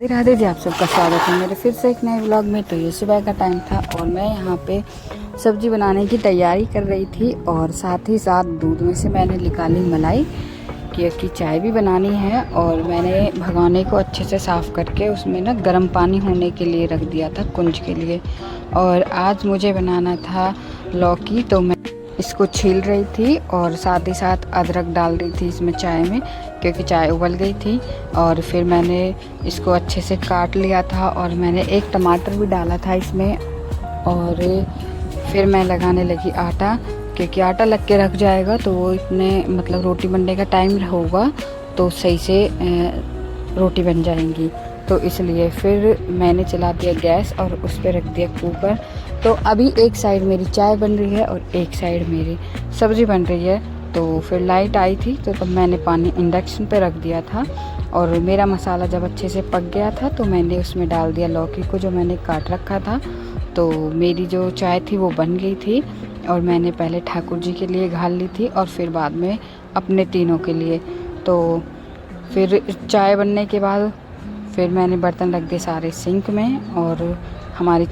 राधे जी, आप सबका स्वागत है मेरे फिर से एक नए व्लॉग में। तो ये सुबह का टाइम था और मैं यहाँ पे सब्जी बनाने की तैयारी कर रही थी और साथ ही साथ दूध में से मैंने निकाली मलाई, क्योंकि चाय भी बनानी है। और मैंने भगोने को अच्छे से साफ़ करके उसमें ना गर्म पानी होने के लिए रख दिया था कुंज के लिए। और आज मुझे बनाना था लौकी, तो मैं इसको छील रही थी और साथ ही साथ अदरक डाल रही थी इसमें चाय में, क्योंकि चाय उबल गई थी। और फिर मैंने इसको अच्छे से काट लिया था और मैंने एक टमाटर भी डाला था इसमें। और फिर मैं लगाने लगी आटा, क्योंकि आटा लग के रख जाएगा तो वो इतने मतलब रोटी बनने का टाइम होगा तो सही से रोटी बन जाएंगी। तो इसलिए फिर मैंने चला दिया गैस और उस पर रख दिया कुकर। तो अभी एक साइड मेरी चाय बन रही है और एक साइड मेरी सब्ज़ी बन रही है। तो फिर लाइट आई थी तो तब मैंने पानी इंडक्शन पे रख दिया था। और मेरा मसाला जब अच्छे से पक गया था तो मैंने उसमें डाल दिया लौकी को जो मैंने काट रखा था। तो मेरी जो चाय थी वो बन गई थी और मैंने पहले ठाकुर जी के लिए घाल ली थी और फिर बाद में अपने तीनों के लिए। तो फिर चाय बनने के बाद फिर मैंने बर्तन रख दिए सारे सिंक में और हमारी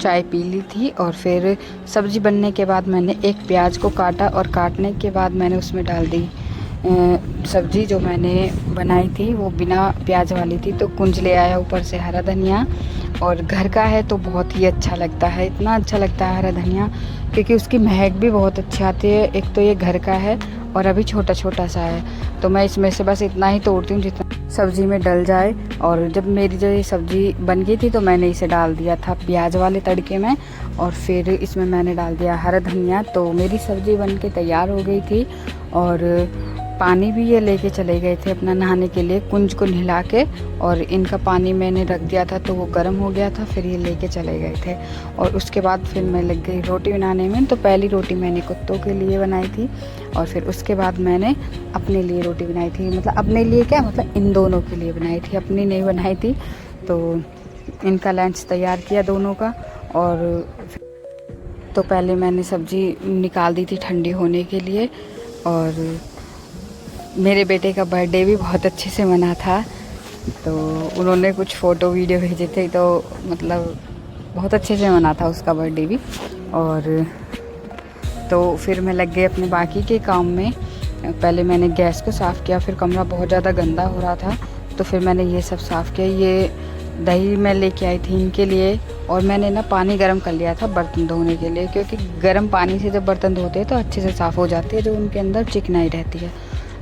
चाय पी ली थी। और फिर सब्ज़ी बनने के बाद मैंने एक प्याज को काटा और काटने के बाद मैंने उसमें डाल दी सब्ज़ी जो मैंने बनाई थी वो बिना प्याज वाली थी। तो कुंज ले आया ऊपर से हरा धनिया, और घर का है तो बहुत ही अच्छा लगता है, इतना अच्छा लगता है हरा धनिया, क्योंकि उसकी महक भी बहुत अच्छी आती है। एक तो ये घर का है और अभी छोटा छोटा सा है, तो मैं इसमें से बस इतना ही तोड़ती हूँ जितना सब्ज़ी में डल जाए। और जब मेरी जो ये सब्ज़ी बन गई थी तो मैंने इसे डाल दिया था प्याज वाले तड़के में और फिर इसमें मैंने डाल दिया हरा धनिया। तो मेरी सब्ज़ी बन के तैयार हो गई थी। और पानी भी ये लेके चले गए थे अपना नहाने के लिए कुंज को नहला के, और इनका पानी मैंने रख दिया था तो वो गर्म हो गया था, फिर ये लेके चले गए थे। और उसके बाद फिर मैं लग गई रोटी बनाने में। तो पहली रोटी मैंने कुत्तों के लिए बनाई थी और फिर उसके बाद मैंने अपने लिए रोटी बनाई थी। मतलब अपने लिए क्या, मतलब इन दोनों के लिए बनाई थी, अपनी नहीं बनाई थी। तो इनका लंच तैयार किया दोनों का। और तो पहले मैंने सब्ज़ी निकाल दी थी ठंडी होने के लिए। और मेरे बेटे का बर्थडे भी बहुत अच्छे से मना था, तो उन्होंने कुछ फ़ोटो वीडियो भेजे थे, तो मतलब बहुत अच्छे से मना था उसका बर्थडे भी। और तो फिर मैं लग गई अपने बाकी के काम में। पहले मैंने गैस को साफ़ किया, फिर कमरा बहुत ज़्यादा गंदा हो रहा था तो फिर मैंने ये सब साफ़ किया। ये दही मैं लेके आई थी इनके लिए, और मैंने ना पानी गर्म कर लिया था बर्तन धोने के लिए, क्योंकि गर्म पानी से जब बर्तन धोते हैं तो अच्छे से साफ़ हो जाती है, जो उनके अंदर चिकनाई रहती है।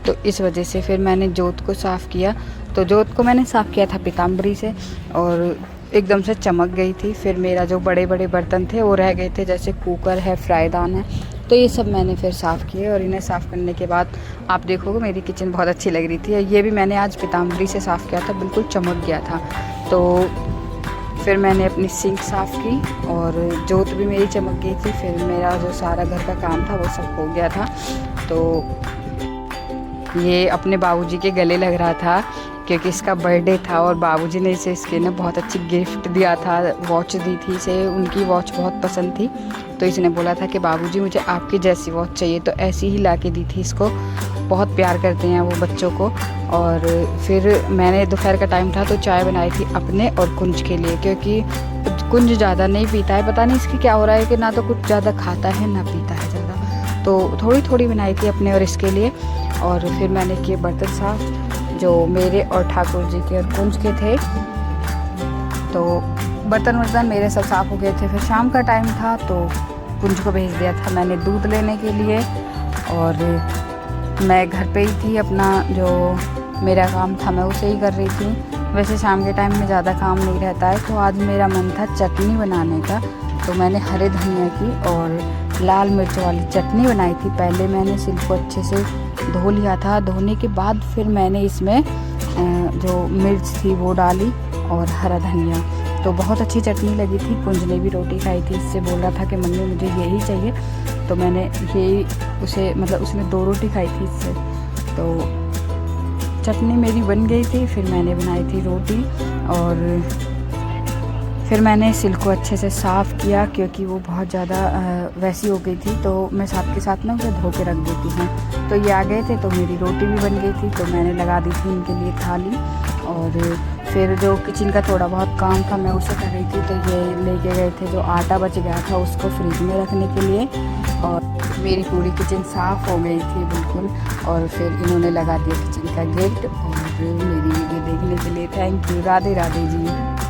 तो इस वजह से फिर मैंने जोत को साफ़ किया। तो जोत को मैंने साफ़ किया था पीताम्बरी से और एकदम से चमक गई थी। फिर मेरा जो बड़े बड़े बर्तन थे वो रह गए थे, जैसे कुकर है, फ्राईदान है, तो ये सब मैंने फिर साफ़ किए। और इन्हें साफ़ करने के बाद आप देखोगे मेरी किचन बहुत अच्छी लग रही थी। ये भी मैंने आज पीताम्बरी से साफ़ किया था, बिल्कुल चमक गया था। तो फिर मैंने अपनी सिंक साफ़ की और जोत भी मेरी चमक गई थी। फिर मेरा जो सारा घर का काम था वो सब हो गया था। तो ये अपने बाबूजी के गले लग रहा था, क्योंकि इसका बर्थडे था और बाबूजी ने इसे इसके ना बहुत अच्छी गिफ्ट दिया था, वॉच दी थी इसे, उनकी वॉच बहुत पसंद थी। तो इसने बोला था कि बाबूजी मुझे आपकी जैसी वॉच चाहिए, तो ऐसी ही ला के दी थी इसको। बहुत प्यार करते हैं वो बच्चों को। और फिर मैंने दोपहर का टाइम था तो चाय बनाई थी अपने और कुंज के लिए, क्योंकि कुंज ज़्यादा नहीं पीता है, पता नहीं इसकी क्या हो रहा है कि ना तो कुछ ज़्यादा खाता है ना पीता है ज़्यादा, तो थोड़ी थोड़ी बनाई थी अपने और इसके लिए। और फिर मैंने किए बर्तन साफ़ जो मेरे और ठाकुर जी के और कुंज के थे। तो बर्तन मेरे सब साफ़ हो गए थे। फिर शाम का टाइम था तो कुंज को भेज दिया था मैंने दूध लेने के लिए, और मैं घर पे ही थी, अपना जो मेरा काम था मैं उसे ही कर रही थी। वैसे शाम के टाइम में ज़्यादा काम नहीं रहता है। तो आज मेरा मन था चटनी बनाने का, तो मैंने हरे धनिया की और लाल मिर्च वाली चटनी बनाई थी। पहले मैंने सिल को अच्छे से धो लिया था, धोने के बाद फिर मैंने इसमें जो मिर्च थी वो डाली और हरा धनिया। तो बहुत अच्छी चटनी लगी थी। कुंज ने भी रोटी खाई थी, इससे बोल रहा था कि मम्मी मुझे यही चाहिए, तो मैंने यही उसे मतलब उसने 2 रोटी खाई थी इससे। तो चटनी मेरी बन गई थी। फिर मैंने बनाई थी रोटी और फिर मैंने सिल को अच्छे से साफ़ किया, क्योंकि वो बहुत ज़्यादा वैसी हो गई थी। तो मैं साथ के साथ ना उसे धो के रख देती हूँ। तो ये आ गए थे तो मेरी रोटी भी बन गई थी, तो मैंने लगा दी थी इनके लिए थाली। और फिर जो किचन का थोड़ा बहुत काम था मैं उसे कर रही थी, तो ये लेके गए थे जो आटा बच गया था उसको फ्रिज में रखने के लिए। और मेरी पूरी किचन साफ़ हो गई थी बिल्कुल। और फिर इन्होंने लगा दिया किचन का गेट। और मेरी वीडियो देखने के लिए thank you. Radhe Radhe ji.